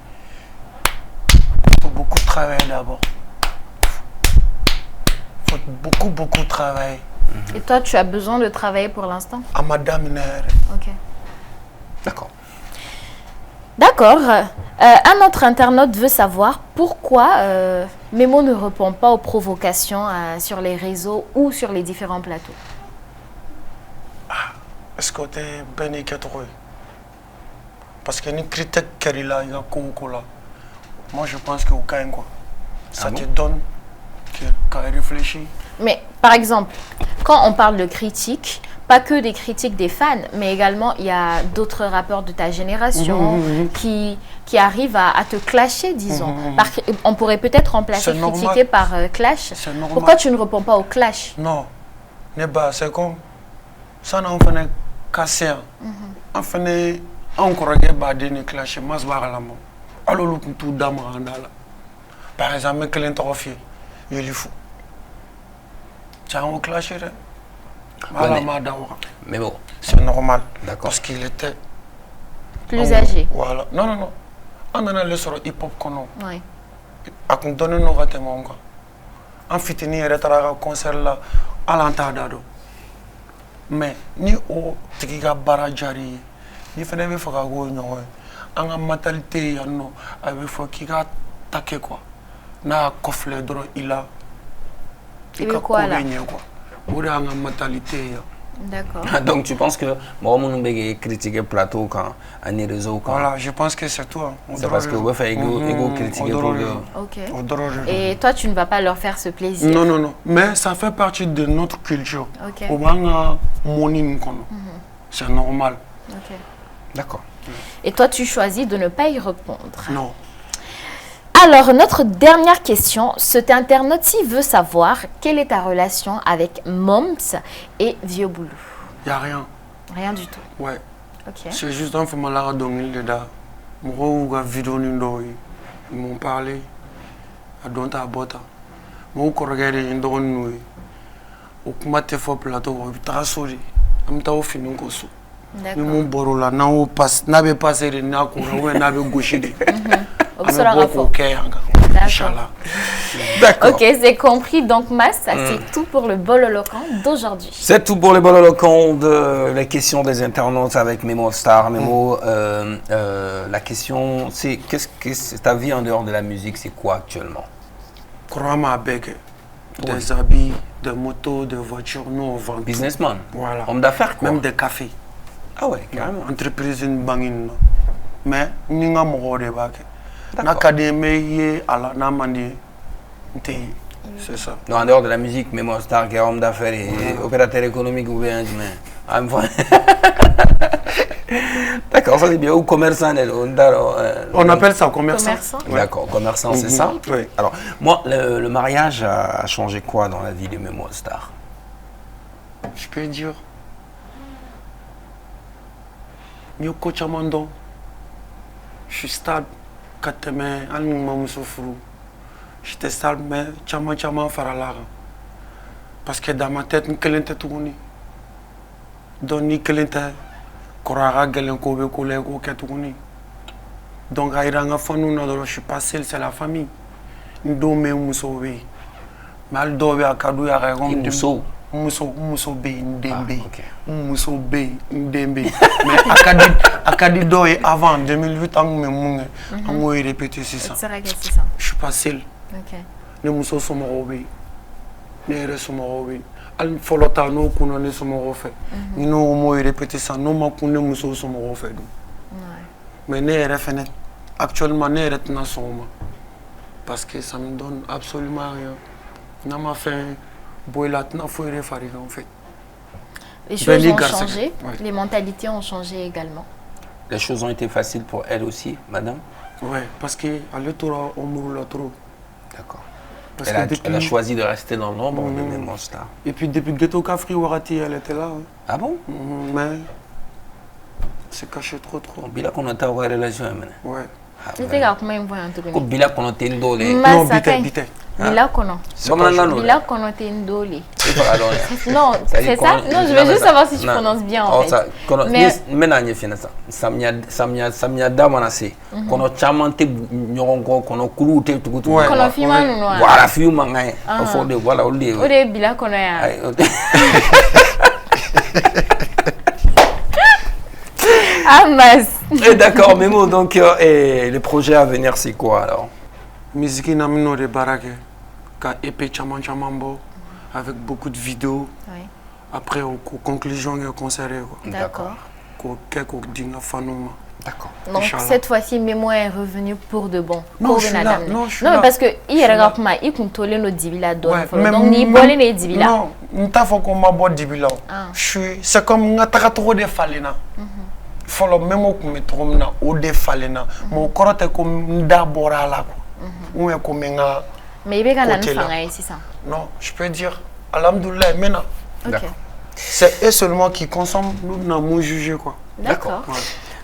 Il faut beaucoup de travail d'abord. Il faut beaucoup de travail. Et toi, tu as besoin de travailler pour l'instant? À madame. Ok. D'accord. D'accord. Un autre internaute veut savoir pourquoi Memo ne répond pas aux provocations sur les réseaux ou sur les différents plateaux. Est-ce que tu es béni que toi? Parce que une critique qu'il y a là, moi je pense que quoi. Ça te donne qu'à réfléchir. Mais par exemple, quand on parle de critiques, pas que des critiques des fans, mais également il y a d'autres rappeurs de ta génération qui arrivent à te clasher, disons. On pourrait peut-être remplacer critiquer par clash. Pourquoi tu ne réponds pas au clash? Non, c'est comme ça, on fait casser. On fait encore des clash. Alors, tout par exemple, Clément Torofier, il est fou. Mais bon. C'est normal. D'accord. Parce qu'il était plus âgé. Voilà. Non. On a le sur hip-hop. Oui. A donné nos ratements. En fait, il y a un concert là à l'entendre. Mais ni au Tiga Barajari, ni fait des fois en a matalité, avec fois qui a taqué quoi. Na coffre droit il a. Il veut quoi là? D'accord. Donc tu penses que moi je critiquer le plateau quand on est réseau quand... Voilà, je pense que c'est toi. C'est parce que vous faites critiquer pour le... Ok. Et toi tu ne vas pas leur faire ce plaisir? Non. Mais ça fait partie de notre culture. Ok. C'est normal. Ok. D'accord. Et toi tu choisis de ne pas y répondre? Non. Alors, notre dernière question, cet internaute-ci veut savoir quelle est ta relation avec Moms et Vieux Boulou. Il n'y a rien. Rien du tout? Ouais. Ok. C'est juste un peu malade à dominer dedans. Moi, vidéo ils m'ont parlé. À donner à bota. Moi, je regarde une donne. Au comité fort plateau, je suis très sorry. Je suis fini comme ça. D'accord. Mon boro là, n'avait pas passé de n'akoura, n'avait gauché de. D'accord. Ok, c'est compris. Donc, ça c'est tout pour le Bololokan d'aujourd'hui. C'est tout pour le Bololokan de la question des internautes avec Memo Star. Memo, la question, c'est qu'est-ce que ta vie en dehors de la musique, c'est quoi actuellement? Crois-moi, avec des habits, des motos, des voitures, nous on vend. Businessman. Voilà. Homme d'affaires quoi. Même des cafés. Ah ouais, carrément. Entreprise une banque. Mais nous n'avons pas de bac. L'académie à la Namani. C'est ça. Non, en dehors de la musique, Memo Star, qui est homme d'affaires et opérateur économique ou bien. D'accord, ça c'est bien. Ou commerçant. On appelle ça commerçant. Ouais. D'accord, commerçant, c'est ça. Oui. Alors, moi, le mariage a changé quoi dans la vie de Memo Star? Je peux dire. Mieux coach Amando. Je suis stable. Kateme, Almou Soufrou. J'étais stable, mais Tchama Faralara. Parce que dans ma tête, je suis tourné. Donc, je suis Korara Gelenko, Kolego, Ketourné. Donc, je suis pas seul, c'est la famille. Je suis Moussobe. Mais je suis à Kadou, Moussobe, Ndembe. Moussobe, Ndembe. Mais à Kadido, avant 2008, on a répété ça. Je suis pas seul. Ne muso somorobe ne yɛrɛ somɔgɔw hali fɔlɔ ta n'o kunna ne somɔgɔw fɛ ni n'o mot répété ça n'o ma kun ne muso somɔgɔw fɛ dun mais ne yɛrɛ fɛnɛ actuellement ne yɛrɛ tɛna sɔn o ma parce que ça me donne absolument rien n'a ma fɛn bɔ i la tɛna foyi de far'i kan en fait. Les choses ont changé, les mentalités ont changé également. Les choses ont été faciles pour elle aussi, madame? Oui, parce qu'elle tora au mur là trop. D'accord. Elle a choisi de rester dans l'ombre de Memo Star. Et puis depuis Ghetto Kafri Warati, elle était là. Hein. Ah bon? Mais c'est caché trop. Bila qu'on a ta relation, ouais. C'était comment il voit en tout cas. Bila qu'on a tel dolé. Non, bité. Bila qu'on a. Bila qu'on a tel dolé. Non, c'est ça. Non, je veux juste savoir si tu prononces bien en fait. Mais maintenant, il fait ça. Samia damanase. Qu'on a chamante nyongo, qu'on a koulouté tout. Qu'on a filmé nous noir. Voilà, filmé mangai. Au fond de voilà, on dit. On est bila qu'on a. Ah mince. D'accord, Memo, donc le projet à venir c'est quoi alors? Musique namino de barake, ka épée chamambo avec beaucoup de vidéos. Oui. Après en conclusion il y a concert. D'accord. D'accord. Donc cette fois-ci Memo est revenu pour de bon. Non, je suis là. Non, mais parce que il regarde pas, il contrôle nos dibila donc ni bolé les dibila. Non, n'ta faut qu'on m'a boit dibila. C'est comme n'ta trop de falena. Follow Memo comme tromna ou de falena. Mon corps est comme d'abord à la ou est comme un. Mais il y a un enfant ici ça. Non, je peux dire alhamdoulilah maintenant. D'accord. C'est eux seulement qui consomment, nous n'avons pas jugé quoi. D'accord. Ouais.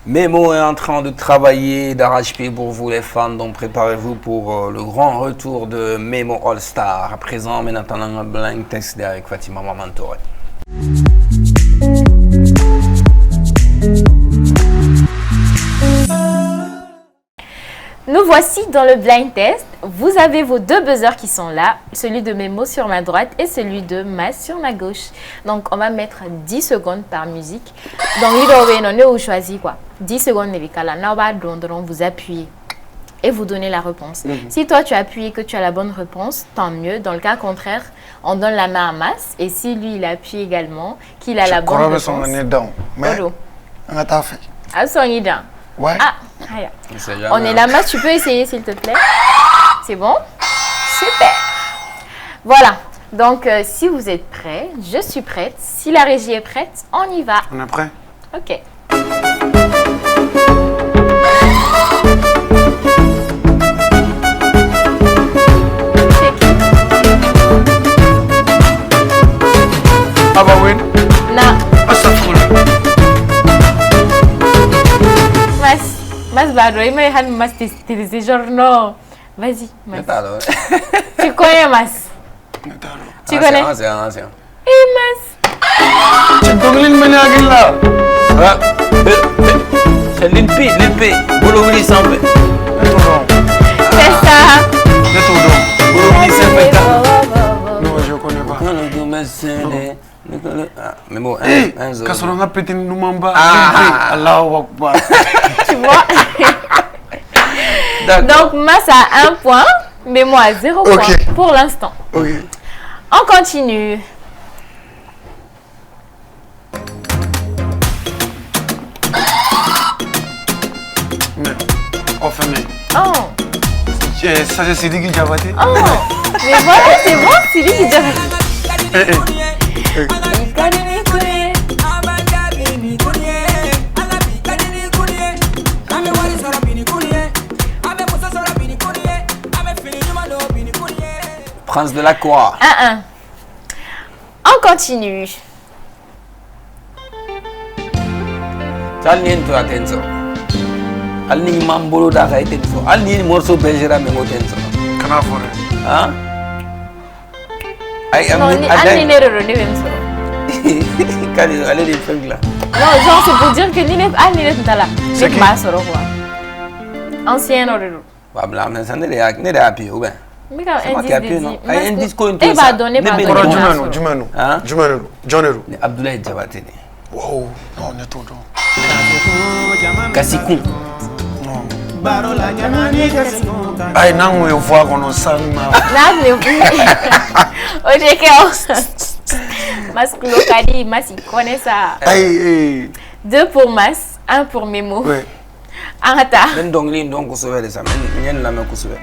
Memo est en train de travailler d'arrache-pied pour vous les fans, donc préparez-vous pour le grand retour de Memo All Star. À présent, maintenant un blind test avec Fatima Mamantore. Nous voici dans le blind test. Vous avez vos deux buzzers qui sont là, celui de Memo sur ma droite et celui de Mas sur ma gauche. Donc on va mettre 10 secondes par musique. Donc vous choisissez quoi? 10 secondes vous appuyez et vous donnez la réponse. Si toi tu appuies et que tu as la bonne réponse, tant mieux. Dans le cas contraire, on donne la main à Mas et si lui il appuie également, qu'il a la bonne réponse. Ouais. Ah, on est là, Mas, tu peux essayer s'il te plaît? C'est bon? Super. Voilà. Donc, si vous êtes prêts, je suis prête. Si la régie est prête, on y va. On est prêt? Ok. Ah bah oui. Non. Ah ça fout. Mas Bado, il m'a dit Mas c'est genre non. Vas-y, Mas. Tu connais Mas? Tu connais? Eh Mas. Tu donnes une manière là. C'est l'épée. Boulouli sans fait. C'est ça. Boulouli sans fait. Non, je connais pas. Memo, Kassoranga pété Noumamba. Allahu Akbar. Tu vois? Donc, Mas a 1 point. Mais moi, 0 point pour l'instant. On continue. Oh. Ça c'est Sidiki Diabaté. Oh. Mais voilà, c'est bon, Sidiki Diabaté. Prince de la Croix. 1-1. On continue. Alni mambolo da kai tenso. Alni morso bejera me motenso. Kana fore. Hein? Alni nerero ne venso. Kali allez les trucs là. Non, genre c'est pour dire que ni ne alni ne tala. C'est pas soro quoi. Ancien orero. Ba bla mais ça ne le api ou ben. Mais quand un disco il va donner pas Jumano. Johnero. Abdoulaye Diabaté. Wow, non, on est tout dans. Kasikou. Aïe, non, on voit qu'on a ça. Mas Kulokadi, Mas il connaît ça. 2 pour Mas, 1 pour Memo. Oui. Arata. Men donc lin donc kusuwe de ça. Men yen la me kusuwe.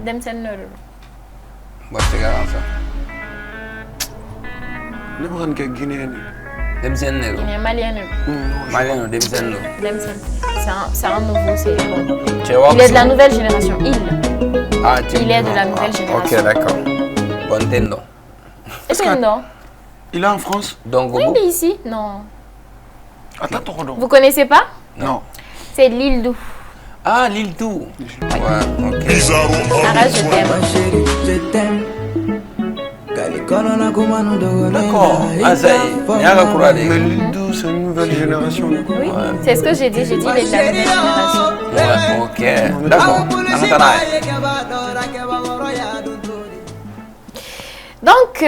Dem sen noro. Boste garanza. Le bran ke Guinéen. Dem sen nero. Il est malien. Malien dem sen lo. Dem sen. C'est un nouveau, c'est bon. Il est de la nouvelle génération. Ah, il est de la nouvelle génération. OK, d'accord. Bon tendo. Est-ce que non? Il est en France? Donc oui, il est ici. Non. Attends, vous connaissez pas? Non. C'est l'île d'où? Ah, l'île d'où? Ouais, OK. Arrête, je t'aime. D'accord. Ah, ça y est. Y'a la courage. Mais l'île d'où, c'est une nouvelle génération. Oui, c'est ce que j'ai dit. J'ai dit il est de la nouvelle génération. Ouais, OK. D'accord. Donc,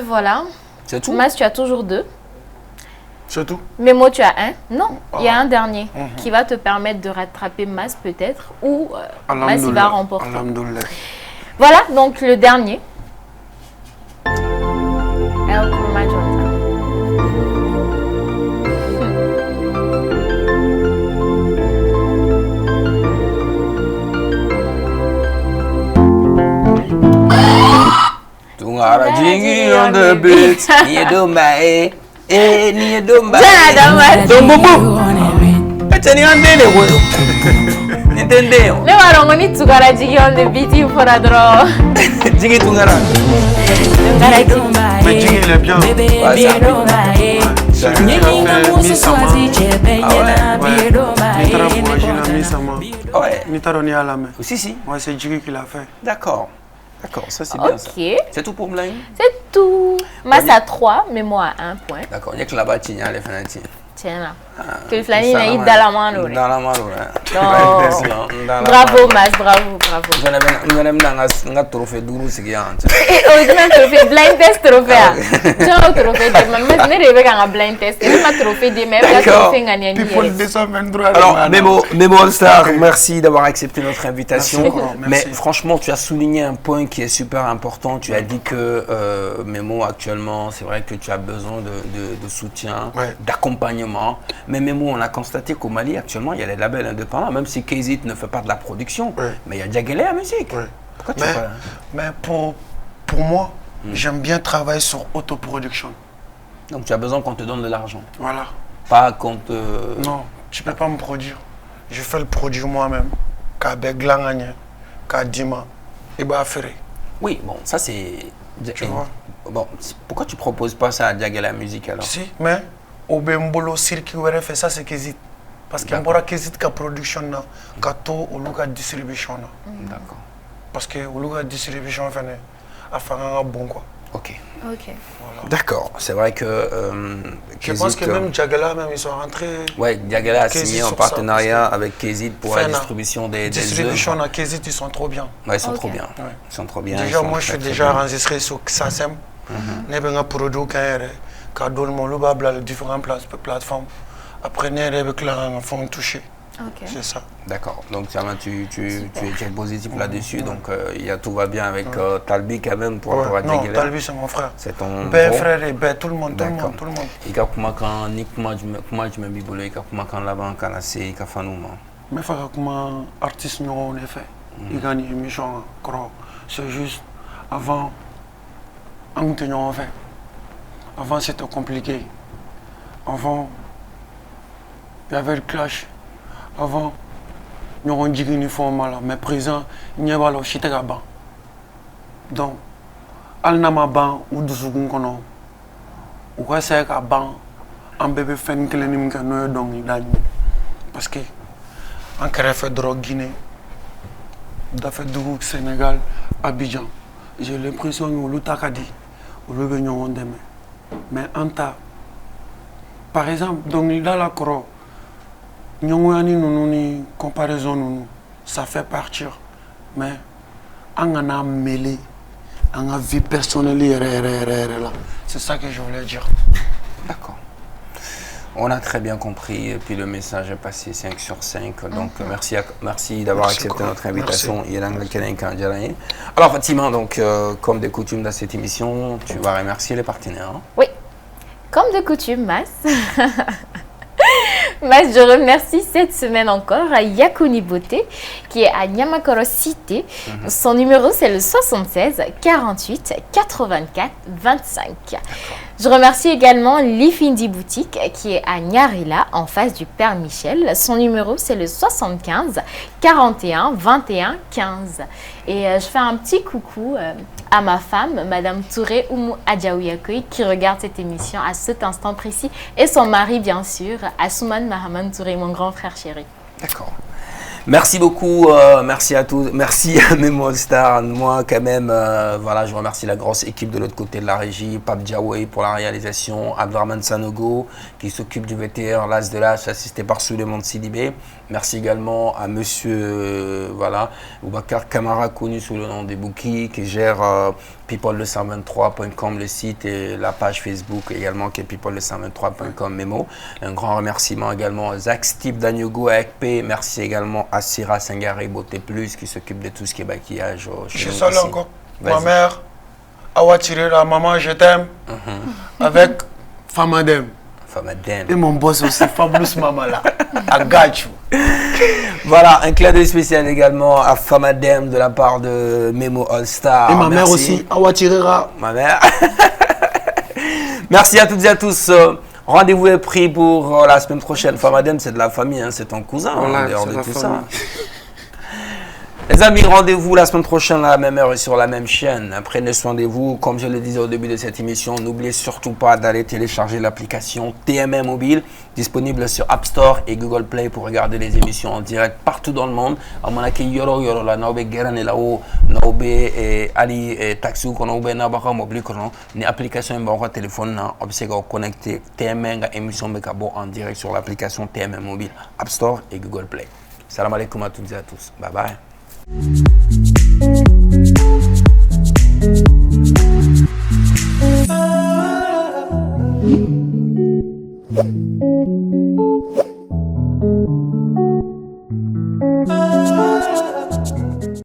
voilà. C'est tout? Mas, tu as toujours 2. C'est tout? Memo, tu as 1. Non, il y a un dernier qui va te permettre de rattraper Mas peut-être. Ou Mas, il va remporter. Voilà, donc le dernier. El Kumajota. Tungara jingi on the beat. Ni domba ni domba. Dombo. Achani andele wo. Nintendeo. Le warongo ni tungara jingi on the beat il faudra draw. Jingi tungara. Mais Jingi il est bien. Si, si. Ouais, c'est Jingi qui l'a fait. D'accord. D'accord, ça c'est bien ça. C'est tout pour Blaine? C'est tout. Mas à 3, mais moi à 1 point. D'accord, il y a que là-bas, tu y as les fenêtres. Tiens là. Que le flâne est dans la main. Dans la main, bravo, Mas, bravo, bravo. Je n'aime pas trophée d'où c'est qui est. Oh, tu m'as trophée blind test trophée. Tu as un trophée de ma mère, je n'ai pas un blind test. Tu m'as trophée de ma mère, trophée gagnant. Alors, Memo All Star, merci d'avoir accepté notre invitation. Mais franchement, tu as souligné un point qui est super important. Tu as dit que Memo, actuellement, c'est vrai que tu as besoin de soutien, d'accompagnement. Mais Memo, on a constaté qu'au Mali, actuellement, il y a les labels indépendants, même si KZit ne fait pas de la production, mais il y a Diaguélé à musique. Pourquoi tu pas... Mais pour moi, j'aime bien travailler sur autoproduction. Donc tu as besoin qu'on te donne de l'argent? Voilà. Pas qu'on te... Non, tu ne peux pas me produire. Je fais le produit moi-même. Qu'avec Glangagné, qu'Adima, et Baféré. Oui, bon, ça c'est... Tu vois? Bon, pourquoi tu ne proposes pas ça à Diaguélé à musique alors? Si, mais... au bembolo circuit où fait ça c'est KZit parce que mbora KZit ka production na ka to oluka distribution na. D'accord. Parce que oluka distribution fene afanga bon quoi. Ok. Ok. Voilà. D'accord, c'est vrai que... je pense que même Diagala, même, ils sont rentrés... Oui, Diagala a signé un partenariat avec Kézit pour la distribution des distribution à Kézit, ils sont trop bien. Oui, ils sont trop bien. Ouais. Ils sont trop bien. Déjà, moi, je suis déjà enregistré sur XASM. Je suis un produit qui a donné les différentes plateformes. Après, je suis touché. Okay. C'est ça. D'accord. Donc, tu es positif là-dessus. Donc, tout va bien avec Talbi quand même pour rapport à Diagala. Non, Talbi, c'est mon frère. C'est ton frère et tout le monde. Il y a comment tu m'as dit il y a comment là-bas quand c'est il y a fanou. Mais il faut que artiste nous en effet. Il gagne une émission. C'est juste avant, en fait. Avant, c'était compliqué. Avant, il y avait le clash. Avant, nous avons dit uniforme là, mais présent, il n'y a pas de chite à ban. Donc, al nama ban ou du second kono. Ou quoi c'est qu'à ban, un bébé fait une clé qui nous donc il a parce que en carré fait drogue Guinée, il a fait drogue Sénégal, Abidjan. J'ai l'impression que nous takadi, nous le venons demain. Mais en ta, par exemple, donc il a la cro. Nous comparaison ça fait partir mais on a mêlé on a vie personnelle là c'est ça que je voulais dire. D'accord, on a très bien compris et puis le message est passé 5 sur 5 donc merci d'avoir accepté notre invitation. Alors Fatima, donc comme de coutume dans cette émission tu vas remercier les partenaires. Oui, comme de coutume Mas. Je remercie cette semaine encore à Yakuni Beauté qui est à Nyamakoro Cité. Son numéro c'est le 76 48 84 25. Je remercie également l'Ifindi Boutique qui est à Nyarila en face du Père Michel. Son numéro c'est le 75 41 21 15. Et je fais un petit coucou à ma femme, Madame Touré Oumou Adjaouyakoui, qui regarde cette émission à cet instant précis, et son mari, bien sûr, Assouman Mahaman Touré, mon grand frère chéri. D'accord. Merci beaucoup, merci à tous, merci à Memo All-Star. Moi, quand même, voilà, je remercie la grosse équipe de l'autre côté de la régie, Pape Diawé pour la réalisation, Abdraman Sanogo qui s'occupe du VTR, l'As de l'As, assisté par Souleymane Sidibé. Merci également à monsieur Boubacar Kamara, connu sous le nom des Bouki, qui gère people123.com, le site et la page Facebook également qui est people123.com Memo. Un grand remerciement également à Zach Steve Danyogo avec P. Merci également à Syrah Sangare Beauté Plus qui s'occupe de tout ce qui est maquillage. Je salue encore ma mère, Awa Tirera, maman je t'aime, avec Famadem. Et mon boss aussi, Fablous Mama là, à Gachou. Voilà, un clin d'œil spécial également à Famadem de la part de Memo All-Star. Et ma mère aussi, Awa Tirera. Ma mère. Merci à toutes et à tous. Rendez-vous est pris pour la semaine prochaine. Famadem, c'est de la famille, hein, c'est ton cousin, en dehors de tout ça. Les amis, rendez-vous la semaine prochaine à la même heure et sur la même chaîne. Prenez soin de vous. Comme je le disais au début de cette émission, n'oubliez surtout pas d'aller télécharger l'application TMM Mobile, disponible sur App Store et Google Play pour regarder les émissions en direct partout dans le monde. Amonaki yoro yoro la naobe gerane la o naobe ali taxi ko naobe na baka mobile ko ni application mba ko téléphone na obsega connecté TMM ga émission be kabo en direct sur l'application TMM Mobile, App Store et Google Play. Salam alaikum à toutes et à tous. Bye bye.